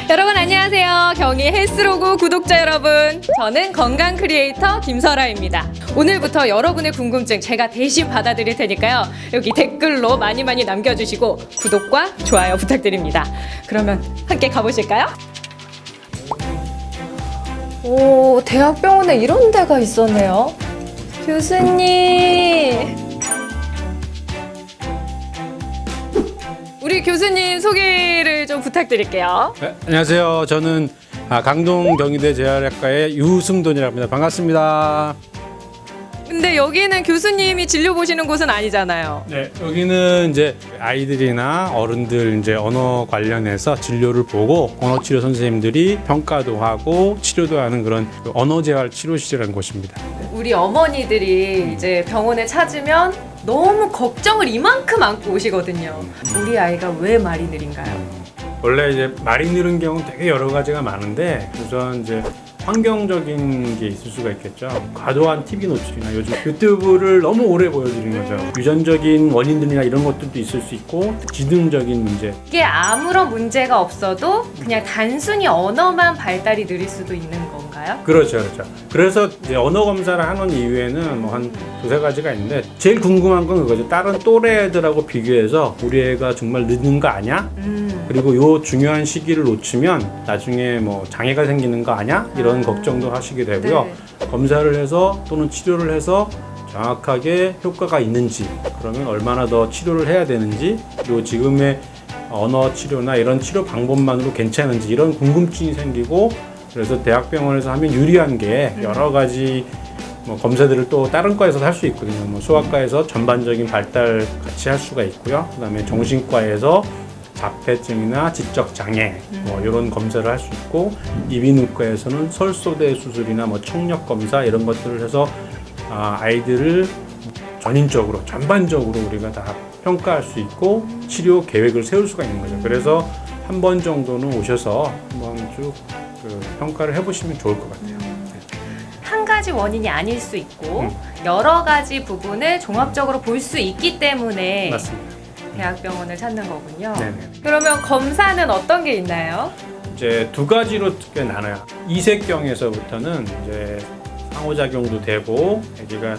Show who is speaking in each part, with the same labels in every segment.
Speaker 1: 여러분 안녕하세요. 경희 헬스로그 구독자 여러분, 저는 건강 크리에이터 김설아입니다. 오늘부터 여러분의 궁금증 제가 대신 받아드릴 테니까요, 여기 댓글로 많이 남겨주시고 구독과 좋아요 부탁드립니다. 그러면 함께 가보실까요? 오, 대학병원에 이런 데가 있었네요. 교수님, 우리 교수님 소개를 좀 부탁드릴게요.
Speaker 2: 네, 안녕하세요. 저는 강동 경희대 재활학과의 유승돈이라고 합니다. 반갑습니다.
Speaker 1: 근데 여기는 교수님이 진료 보시는 곳은 아니잖아요.
Speaker 2: 네, 여기는 이제 아이들이나 어른들 이제 언어 관련해서 진료를 보고 언어 치료 선생님들이 평가도 하고 치료도 하는 그런 언어 재활 치료실이라는 곳입니다.
Speaker 1: 우리 어머니들이 이제 병원에 찾으면 너무 걱정을 이만큼 안고 오시거든요. 우리 아이가 왜 말이 느린가요?
Speaker 2: 원래 이제 말이 느는 경우는 되게 여러 가지가 많은데, 우선 이제 환경적인 게 있을 수가 있겠죠. 과도한 TV 노출이나 요즘 유튜브를 너무 오래 보여드리는 거죠. 유전적인 원인들이나 이런 것들도 있을 수 있고, 지능적인 문제.
Speaker 1: 이게 아무런 문제가 없어도 그냥 단순히 언어만 발달이 느릴 수도 있는 건가요?
Speaker 2: 그렇죠. 그래서 이제 언어 검사를 하는 이유에는 뭐 한 두세 가지가 있는데, 제일 궁금한 건 그거죠. 다른 또래 애들하고 비교해서 우리 애가 정말 늦는 거 아니야? 그리고 요 중요한 시기를 놓치면 나중에 뭐 장애가 생기는 거 아니야? 이런 걱정도 하시게 되고요.
Speaker 1: 네.
Speaker 2: 검사를 해서 또는 치료를 해서 정확하게 효과가 있는지, 그러면 얼마나 더 치료를 해야 되는지, 그리고 지금의 언어 치료나 이런 치료 방법만으로 괜찮은지 이런 궁금증이 생기고, 그래서 대학병원에서 하면 유리한 게 여러 가지 뭐 검사들을 또 다른 과에서 할 수 있거든요. 뭐 소아과에서 전반적인 발달 같이 할 수가 있고요. 그다음에 정신과에서 자폐증이나 지적 장애 뭐 이런 검사를 할 수 있고, 이비인후과에서는 설소대 수술이나 뭐 청력 검사 이런 것들을 해서 아이들을 전인적으로 전반적으로 우리가 다 평가할 수 있고 치료 계획을 세울 수가 있는 거죠. 그래서 한 번 정도는 오셔서 한번 쭉 그 평가를 해보시면 좋을 것 같아요.
Speaker 1: 한 가지 원인이 아닐 수 있고 여러 가지 부분을 종합적으로 볼 수 있기 때문에
Speaker 2: 맞습니다.
Speaker 1: 대학병원을 찾는 거군요.
Speaker 2: 네네.
Speaker 1: 그러면 검사는 어떤 게 있나요?
Speaker 2: 이제 두 가지로 크게 나눠요. 이색경에서부터는 이제 상호작용도 되고 아기가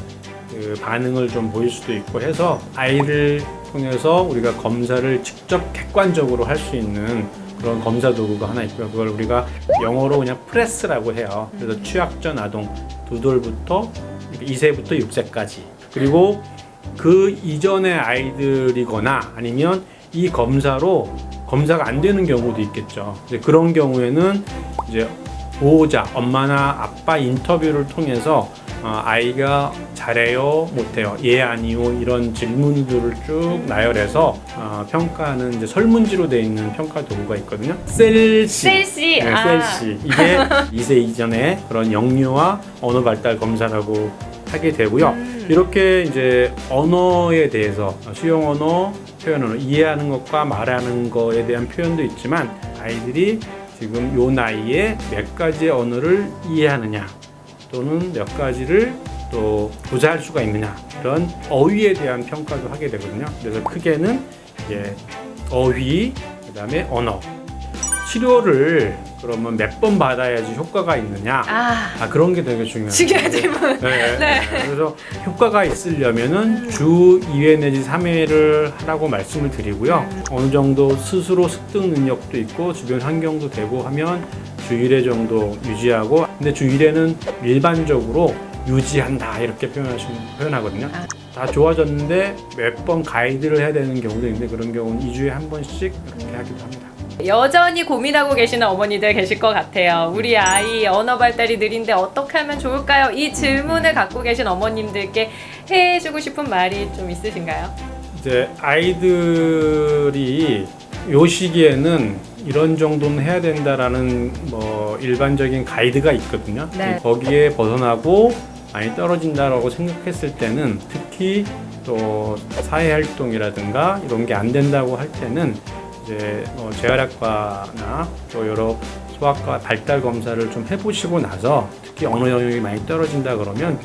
Speaker 2: 그 반응을 좀 보일 수도 있고 해서 아이를 통해서 우리가 검사를 직접 객관적으로 할 수 있는 그런 검사 도구가 하나 있고요. 그걸 우리가 영어로 그냥 프레스라고 해요. 그래서 취약전 아동 2돌부터 2세부터 6세까지, 그리고 그 이전의 아이들이거나 아니면 이 검사로 검사가 안 되는 경우도 있겠죠. 이제 그런 경우에는 이제 보호자, 엄마나 아빠 인터뷰를 통해서 아이가 잘해요, 못해요, 예, 아니요 이런 질문들을 쭉 나열해서 평가하는 이제 설문지로 되어 있는 평가 도구가 있거든요. 셀시. 네, 셀시. 이게 2세 이전의 그런 영유아 언어 발달 검사라고 하게 되고요. 이렇게 이제 언어에 대해서 수용 언어, 표현 언어, 이해하는 것과 말하는 거에 대한 표현도 있지만 아이들이 지금 요 나이에 몇 가지의 언어를 이해하느냐 또는 몇 가지를 또 구사할 수가 있느냐, 이런 어휘에 대한 평가도 하게 되거든요. 그래서 크게는 이제 어휘, 그 다음에 언어. 치료를 그러면 몇 번 받아야지 효과가 있느냐, 그런 게 되게 중요해요.
Speaker 1: 중요한 질문.
Speaker 2: 네. 그래서 효과가 있으려면은 주 2회 내지 3회를 하라고 말씀을 드리고요. 어느 정도 스스로 습득 능력도 있고 주변 환경도 되고 하면 주 1회 정도 유지하고, 근데 주 1회는 일반적으로 유지한다 이렇게 표현하거든요. 다 좋아졌는데 몇 번 가이드를 해야 되는 경우도 있는데, 그런 경우는 2주에 한 번씩 이렇게 하기도 합니다.
Speaker 1: 여전히 고민하고 계시는 어머니들 계실 것 같아요. 우리 아이 언어 발달이 느린데 어떻게 하면 좋을까요? 이 질문을 갖고 계신 어머님들께 해주고 싶은 말이 좀 있으신가요?
Speaker 2: 이제 아이들이 요 시기에는 이런 정도는 해야 된다라는 뭐 일반적인 가이드가 있거든요.
Speaker 1: 네.
Speaker 2: 거기에 벗어나고 많이 떨어진다라고 생각했을 때는, 특히 또 사회활동이라든가 이런 게 안 된다고 할 때는 이제 재활학과나 또 여러 소아과 발달 검사를 좀 해보시고 나서, 특히 언어 영역이 많이 떨어진다 그러면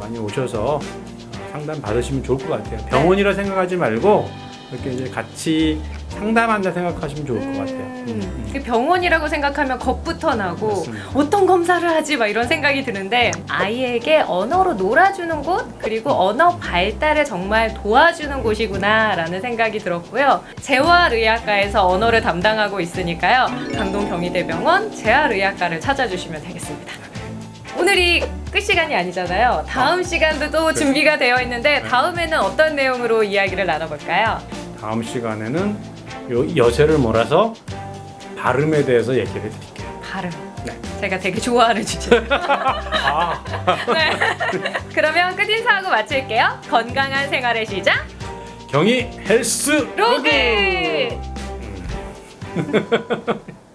Speaker 2: 많이 오셔서 상담 받으시면 좋을 것 같아요. 병원이라 생각하지 말고 이렇게 이제 같이 상담한다 생각하시면 좋을 것 같아요.
Speaker 1: 그 병원이라고 생각하면 겁부터 나고
Speaker 2: 맞습니다.
Speaker 1: 어떤 검사를 하지 막 이런 생각이 드는데 아이에게 언어로 놀아주는 곳 그리고 언어 발달에 정말 도와주는 곳이구나라는 생각이 들었고요. 재활의학과에서 언어를 담당하고 있으니까요. 강동경희대병원 재활의학과를 찾아주시면 되겠습니다. 오늘이 끝 시간이 아니잖아요. 다음 시간도 또 준비가 되어 있는데 다음에는 어떤 내용으로 이야기를 나눠볼까요?
Speaker 2: 다음 시간에는 요 여세를 몰아서 발음에 대해서 얘기를 해드릴게요.
Speaker 1: 발음.
Speaker 2: 네.
Speaker 1: 제가 되게 좋아하는 주제.
Speaker 2: 아,
Speaker 1: 네. 그러면 끝 인사하고 마칠게요. 건강한 생활의 시작.
Speaker 2: 경희 헬스
Speaker 1: 로그.
Speaker 2: 로그!